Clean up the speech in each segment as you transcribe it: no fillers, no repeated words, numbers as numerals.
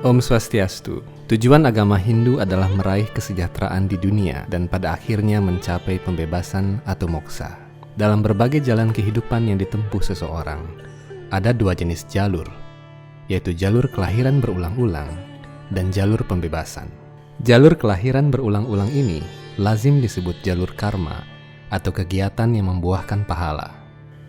Om Swastiastu. Tujuan agama Hindu adalah meraih kesejahteraan di dunia dan pada akhirnya mencapai pembebasan atau moksa. Dalam berbagai jalan kehidupan yang ditempuh seseorang, ada dua jenis jalur, yaitu jalur kelahiran berulang-ulang dan jalur pembebasan. Jalur kelahiran berulang-ulang ini lazim disebut jalur karma atau kegiatan yang membuahkan pahala.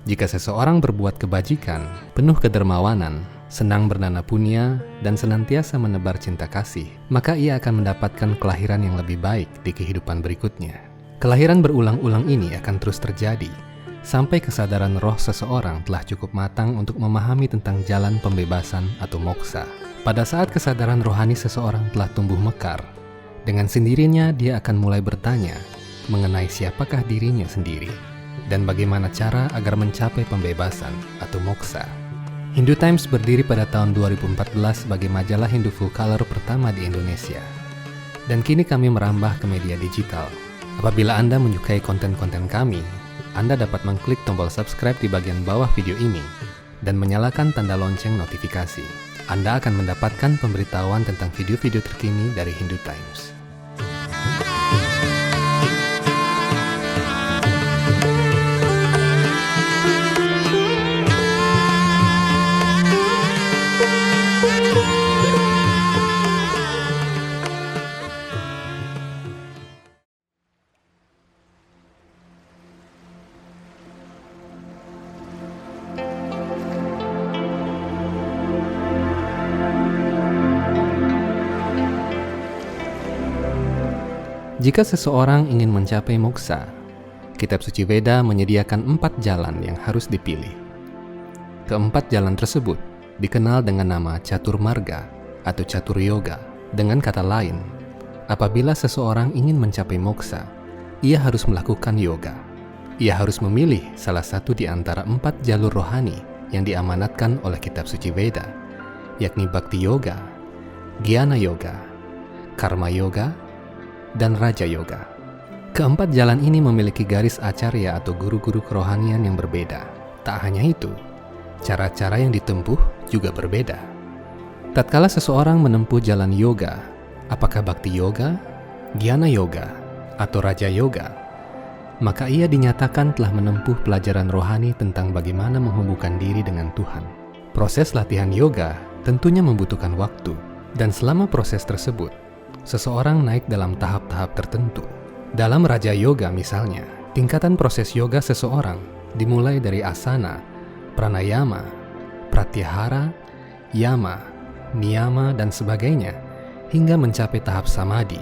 Jika seseorang berbuat kebajikan, penuh kedermawanan, senang bernana punya, dan senantiasa menebar cinta kasih, maka ia akan mendapatkan kelahiran yang lebih baik di kehidupan berikutnya. Kelahiran berulang-ulang ini akan terus terjadi, sampai kesadaran roh seseorang telah cukup matang untuk memahami tentang jalan pembebasan atau moksa. Pada saat kesadaran rohani seseorang telah tumbuh mekar, dengan sendirinya dia akan mulai bertanya mengenai siapakah dirinya sendiri, dan bagaimana cara agar mencapai pembebasan atau moksa. Hindu Times berdiri pada tahun 2014 sebagai majalah Hindu full color pertama di Indonesia. Dan kini kami merambah ke media digital. Apabila Anda menyukai konten-konten kami, Anda dapat mengklik tombol subscribe di bagian bawah video ini dan menyalakan tanda lonceng notifikasi. Anda akan mendapatkan pemberitahuan tentang video-video terkini dari Hindu Times. Jika seseorang ingin mencapai moksa, Kitab Suci Veda menyediakan 4 jalan yang harus dipilih. Keempat jalan tersebut dikenal dengan nama Catur Marga atau Catur Yoga. Dengan kata lain, apabila seseorang ingin mencapai moksa, ia harus melakukan yoga. Ia harus memilih salah satu di antara 4 jalur rohani yang diamanatkan oleh Kitab Suci Veda, yakni Bhakti Yoga, Jnana Yoga, Karma Yoga, dan Raja Yoga. Keempat jalan ini memiliki garis acarya atau guru-guru kerohanian yang berbeda. Tak hanya itu, cara-cara yang ditempuh juga berbeda. Tatkala seseorang menempuh jalan yoga, apakah Bhakti Yoga, Jnana Yoga, atau Raja Yoga, maka ia dinyatakan telah menempuh pelajaran rohani tentang bagaimana menghubungkan diri dengan Tuhan. Proses latihan yoga tentunya membutuhkan waktu, dan selama proses tersebut, seseorang naik dalam tahap-tahap tertentu. Dalam Raja Yoga misalnya, tingkatan proses yoga seseorang dimulai dari asana, pranayama, pratyahara, yama, niyama, dan sebagainya, hingga mencapai tahap samadhi,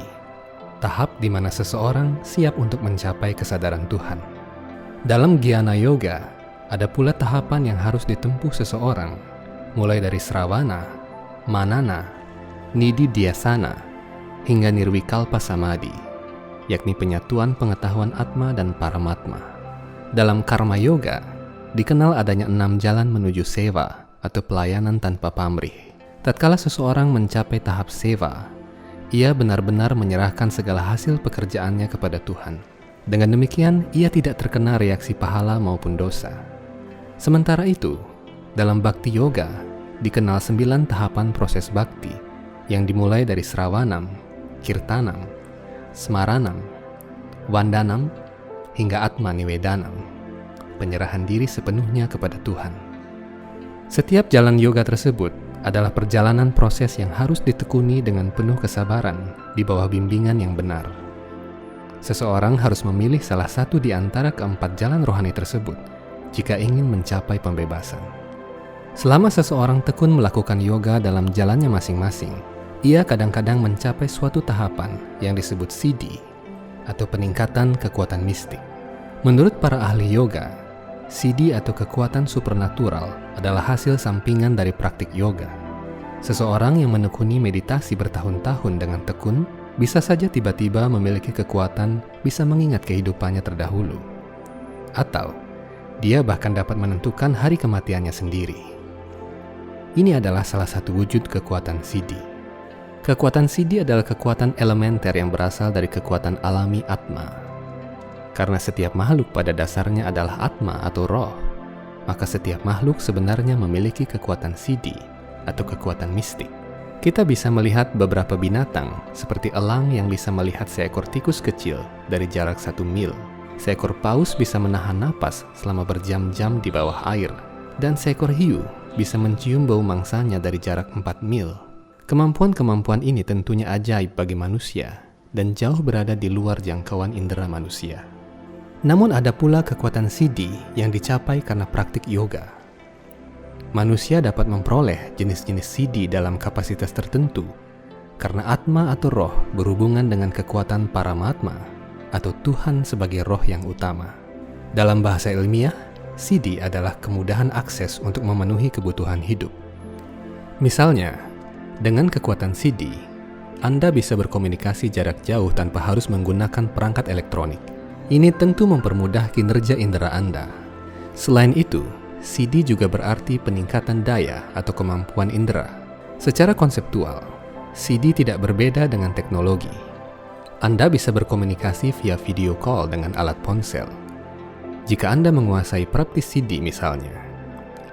tahap di mana seseorang siap untuk mencapai kesadaran Tuhan. Dalam Jnana Yoga, ada pula tahapan yang harus ditempuh seseorang, mulai dari Sravana, Manana, Nididhyasana, hingga Nirwikalpa Samadhi, yakni penyatuan pengetahuan Atma dan Paramatma. Dalam Karma Yoga, dikenal adanya 6 jalan menuju seva atau pelayanan tanpa pamrih. Tatkala seseorang mencapai tahap seva, ia benar-benar menyerahkan segala hasil pekerjaannya kepada Tuhan. Dengan demikian, ia tidak terkena reaksi pahala maupun dosa. Sementara itu, dalam Bhakti Yoga, dikenal 9 tahapan proses bakti yang dimulai dari Sravanam, Kirtanam, Smaranam, Vandanam, hingga Atma Nivedanam, penyerahan diri sepenuhnya kepada Tuhan. Setiap jalan yoga tersebut adalah perjalanan proses yang harus ditekuni dengan penuh kesabaran di bawah bimbingan yang benar. Seseorang harus memilih salah satu di antara keempat jalan rohani tersebut jika ingin mencapai pembebasan. Selama seseorang tekun melakukan yoga dalam jalannya masing-masing, ia kadang-kadang mencapai suatu tahapan yang disebut siddhi atau peningkatan kekuatan mistik. Menurut para ahli yoga, siddhi atau kekuatan supernatural adalah hasil sampingan dari praktik yoga. Seseorang yang menekuni meditasi bertahun-tahun dengan tekun bisa saja tiba-tiba memiliki kekuatan bisa mengingat kehidupannya terdahulu. Atau dia bahkan dapat menentukan hari kematiannya sendiri. Ini adalah salah satu wujud kekuatan siddhi. Kekuatan siddhi adalah kekuatan elementer yang berasal dari kekuatan alami Atma. Karena setiap makhluk pada dasarnya adalah Atma atau roh, maka setiap makhluk sebenarnya memiliki kekuatan siddhi atau kekuatan mistik. Kita bisa melihat beberapa binatang, seperti elang yang bisa melihat seekor tikus kecil dari jarak 1 mil. Seekor paus bisa menahan napas selama berjam-jam di bawah air. Dan seekor hiu bisa mencium bau mangsanya dari jarak 4 mil. Kemampuan-kemampuan ini tentunya ajaib bagi manusia dan jauh berada di luar jangkauan indera manusia. Namun ada pula kekuatan siddhi yang dicapai karena praktik yoga. Manusia dapat memperoleh jenis-jenis siddhi dalam kapasitas tertentu karena atma atau roh berhubungan dengan kekuatan paramatma atau Tuhan sebagai roh yang utama. Dalam bahasa ilmiah, siddhi adalah kemudahan akses untuk memenuhi kebutuhan hidup. Misalnya, dengan kekuatan siddhi, Anda bisa berkomunikasi jarak jauh tanpa harus menggunakan perangkat elektronik. Ini tentu mempermudah kinerja indera Anda. Selain itu, siddhi juga berarti peningkatan daya atau kemampuan indera. Secara konseptual, siddhi tidak berbeda dengan teknologi. Anda bisa berkomunikasi via video call dengan alat ponsel. Jika Anda menguasai prapti siddhi misalnya,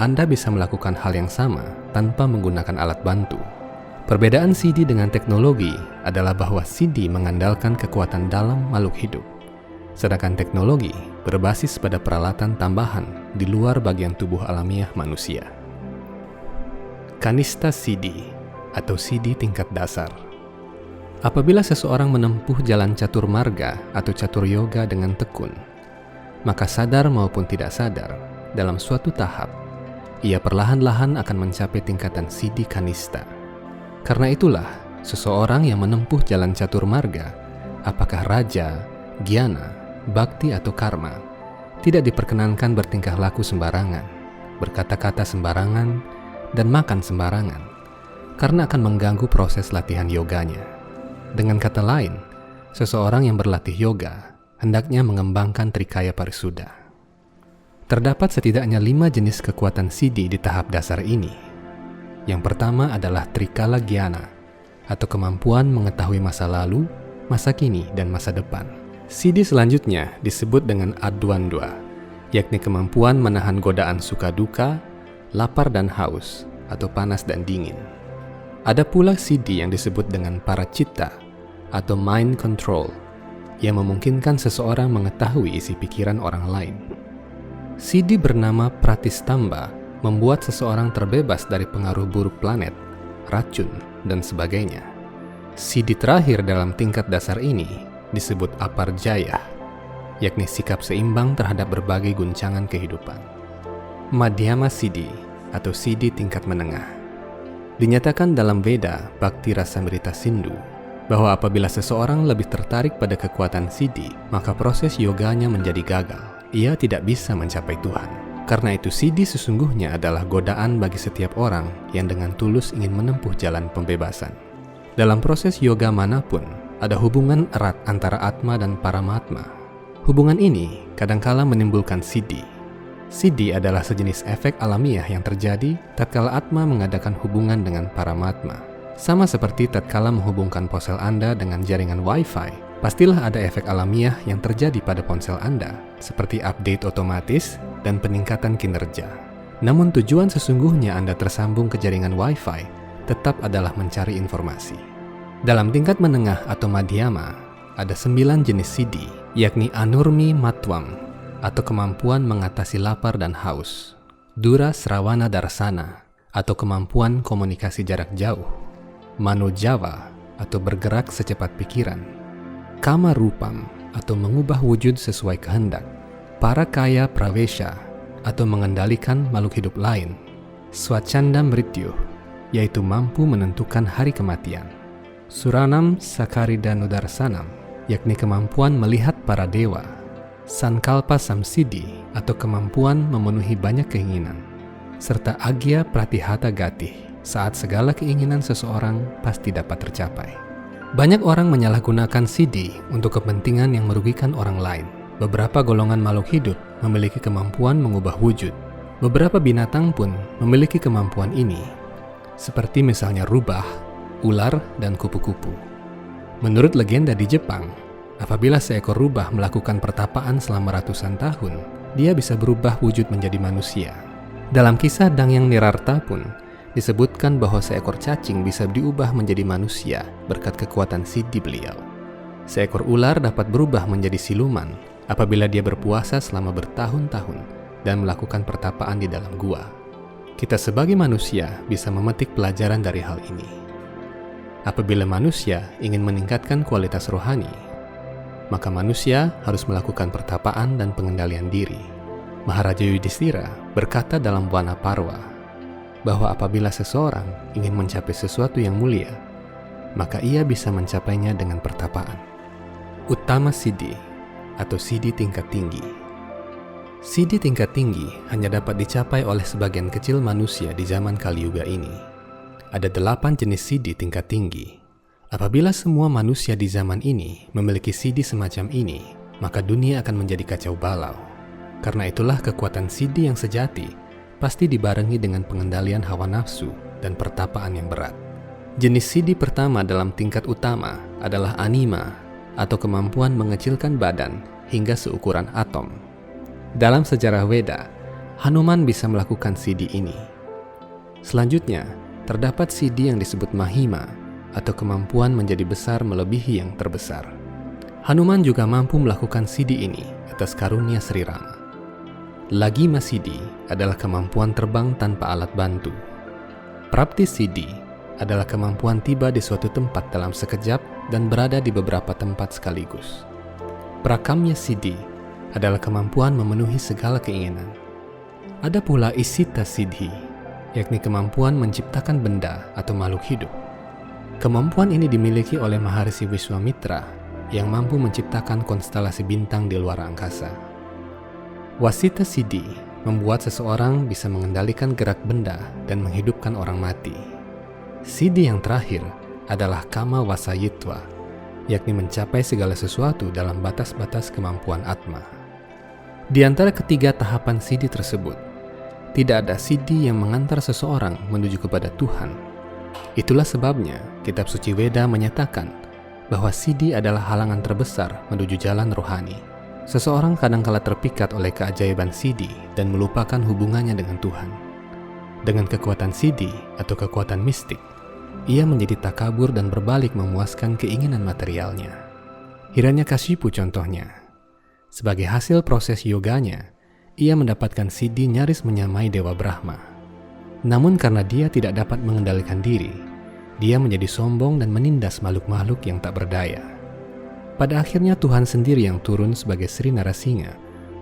Anda bisa melakukan hal yang sama tanpa menggunakan alat bantu. Perbedaan siddhi dengan teknologi adalah bahwa siddhi mengandalkan kekuatan dalam makhluk hidup, sedangkan teknologi berbasis pada peralatan tambahan di luar bagian tubuh alamiah manusia. Kanistha siddhi atau siddhi tingkat dasar. Apabila seseorang menempuh jalan catur marga atau catur yoga dengan tekun, maka sadar maupun tidak sadar, dalam suatu tahap, ia perlahan-lahan akan mencapai tingkatan siddhi kanistha. Karena itulah, seseorang yang menempuh jalan catur marga, apakah raja, gyana, bakti atau karma, tidak diperkenankan bertingkah laku sembarangan, berkata-kata sembarangan, dan makan sembarangan, karena akan mengganggu proses latihan yoganya. Dengan kata lain, seseorang yang berlatih yoga hendaknya mengembangkan trikaya parisuddha. Terdapat setidaknya 5 jenis kekuatan siddhi di tahap dasar ini. Yang pertama adalah trikala gyana, atau kemampuan mengetahui masa lalu, masa kini, dan masa depan. Siddhi selanjutnya disebut dengan adwandwa, yakni kemampuan menahan godaan suka duka, lapar dan haus, atau panas dan dingin. Ada pula siddhi yang disebut dengan paracitta, atau mind control, yang memungkinkan seseorang mengetahui isi pikiran orang lain. Siddhi bernama pratistamba membuat seseorang terbebas dari pengaruh buruk planet, racun, dan sebagainya. Siddhi terakhir dalam tingkat dasar ini disebut aparjaya, yakni sikap seimbang terhadap berbagai guncangan kehidupan. Madhyama siddhi atau siddhi tingkat menengah. Dinyatakan dalam Veda Bhakti Rasamrita Sindhu bahwa apabila seseorang lebih tertarik pada kekuatan siddhi, maka proses yoganya menjadi gagal. Ia tidak bisa mencapai Tuhan. Karena itu siddhi sesungguhnya adalah godaan bagi setiap orang yang dengan tulus ingin menempuh jalan pembebasan. Dalam proses yoga manapun, ada hubungan erat antara atma dan paramatma. Hubungan ini kadangkala menimbulkan siddhi. Siddhi adalah sejenis efek alamiah yang terjadi tatkala atma mengadakan hubungan dengan paramatma. Sama seperti tatkala menghubungkan ponsel Anda dengan jaringan Wi-Fi, pastilah ada efek alamiah yang terjadi pada ponsel Anda, seperti update otomatis dan peningkatan kinerja. Namun tujuan sesungguhnya Anda tersambung ke jaringan Wi-Fi tetap adalah mencari informasi. Dalam tingkat menengah atau madhyama, ada 9 jenis siddhi, yakni anurmi matwam, atau kemampuan mengatasi lapar dan haus, dura srawana darsana, atau kemampuan komunikasi jarak jauh, manojava, atau bergerak secepat pikiran, kama rupam, atau mengubah wujud sesuai kehendak, parakaya pravesha, atau mengendalikan makhluk hidup lain, swachanda mrityu, yaitu mampu menentukan hari kematian, suranam sakaridanudarsanam, yakni kemampuan melihat para dewa, sankalpa samsiddhi, atau kemampuan memenuhi banyak keinginan, serta agya pratihata gatih, saat segala keinginan seseorang pasti dapat tercapai. Banyak orang menyalahgunakan siddhi untuk kepentingan yang merugikan orang lain. Beberapa golongan makhluk hidup memiliki kemampuan mengubah wujud. Beberapa binatang pun memiliki kemampuan ini, seperti misalnya rubah, ular, dan kupu-kupu. Menurut legenda di Jepang, apabila seekor rubah melakukan pertapaan selama ratusan tahun, dia bisa berubah wujud menjadi manusia. Dalam kisah Dangyang Nirartha pun, disebutkan bahwa seekor cacing bisa diubah menjadi manusia berkat kekuatan Siddhi beliau. Seekor ular dapat berubah menjadi siluman apabila dia berpuasa selama bertahun-tahun dan melakukan pertapaan di dalam gua. Kita sebagai manusia bisa memetik pelajaran dari hal ini. Apabila manusia ingin meningkatkan kualitas rohani, maka manusia harus melakukan pertapaan dan pengendalian diri. Maharaja Yudhishthira berkata dalam Wana Parwa bahwa apabila seseorang ingin mencapai sesuatu yang mulia, maka ia bisa mencapainya dengan pertapaan. Uttama Siddhi atau Siddhi tingkat tinggi. Siddhi tingkat tinggi hanya dapat dicapai oleh sebagian kecil manusia di zaman Kali Yuga ini. Ada 8 jenis Siddhi tingkat tinggi. Apabila semua manusia di zaman ini memiliki Siddhi semacam ini, maka dunia akan menjadi kacau balau. Karena itulah kekuatan Siddhi yang sejati pasti dibarengi dengan pengendalian hawa nafsu dan pertapaan yang berat. Jenis Siddhi pertama dalam tingkat utama adalah anima atau kemampuan mengecilkan badan hingga seukuran atom. Dalam sejarah Weda, Hanuman bisa melakukan Siddhi ini. Selanjutnya, terdapat Siddhi yang disebut Mahima atau kemampuan menjadi besar melebihi yang terbesar. Hanuman juga mampu melakukan Siddhi ini atas karunia Sri Rama. Lagima Siddhi adalah kemampuan terbang tanpa alat bantu. Prapti Siddhi adalah kemampuan tiba di suatu tempat dalam sekejap dan berada di beberapa tempat sekaligus. Prakamya Siddhi adalah kemampuan memenuhi segala keinginan. Ada pula Isita Siddhi, yakni kemampuan menciptakan benda atau makhluk hidup. Kemampuan ini dimiliki oleh Maharshi Wiswamitra yang mampu menciptakan konstelasi bintang di luar angkasa. Wasita Siddhi membuat seseorang bisa mengendalikan gerak benda dan menghidupkan orang mati. Siddhi yang terakhir adalah Kama Wasayitwa, yakni mencapai segala sesuatu dalam batas-batas kemampuan Atma. Di antara ketiga tahapan Siddhi tersebut, tidak ada Siddhi yang mengantar seseorang menuju kepada Tuhan. Itulah sebabnya kitab suci Weda menyatakan bahwa Siddhi adalah halangan terbesar menuju jalan rohani. Seseorang kadangkala terpikat oleh keajaiban Siddhi dan melupakan hubungannya dengan Tuhan. Dengan kekuatan Siddhi atau kekuatan mistik, ia menjadi takabur dan berbalik memuaskan keinginan materialnya. Hiranyakashipu contohnya. Sebagai hasil proses yoganya, ia mendapatkan Siddhi nyaris menyamai Dewa Brahma. Namun karena dia tidak dapat mengendalikan diri, dia menjadi sombong dan menindas makhluk-makhluk yang tak berdaya. Pada akhirnya Tuhan sendiri yang turun sebagai Sri Narasingha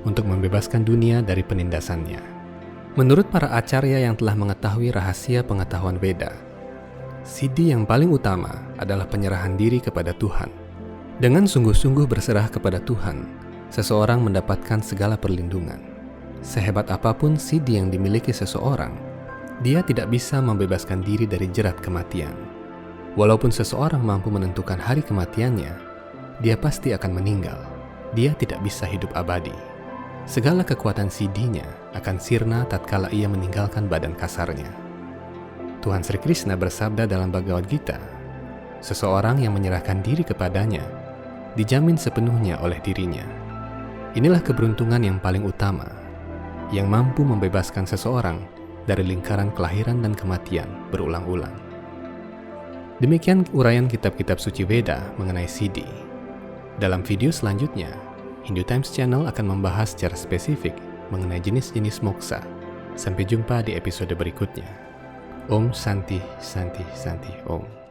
untuk membebaskan dunia dari penindasannya. Menurut para acarya yang telah mengetahui rahasia pengetahuan Weda, Siddhi yang paling utama adalah penyerahan diri kepada Tuhan. Dengan sungguh-sungguh berserah kepada Tuhan, seseorang mendapatkan segala perlindungan. Sehebat apapun Siddhi yang dimiliki seseorang, dia tidak bisa membebaskan diri dari jerat kematian. Walaupun seseorang mampu menentukan hari kematiannya, dia pasti akan meninggal. Dia tidak bisa hidup abadi. Segala kekuatan Siddhinya akan sirna tatkala ia meninggalkan badan kasarnya. Tuhan Sri Krishna bersabda dalam Bhagavad Gita, seseorang yang menyerahkan diri kepadanya dijamin sepenuhnya oleh dirinya. Inilah keberuntungan yang paling utama, yang mampu membebaskan seseorang dari lingkaran kelahiran dan kematian berulang-ulang. Demikian uraian kitab-kitab suci Weda mengenai Siddhi. Dalam video selanjutnya, Hindu Times Channel akan membahas secara spesifik mengenai jenis-jenis moksa. Sampai jumpa di episode berikutnya. Om Santi Santi Santi Om.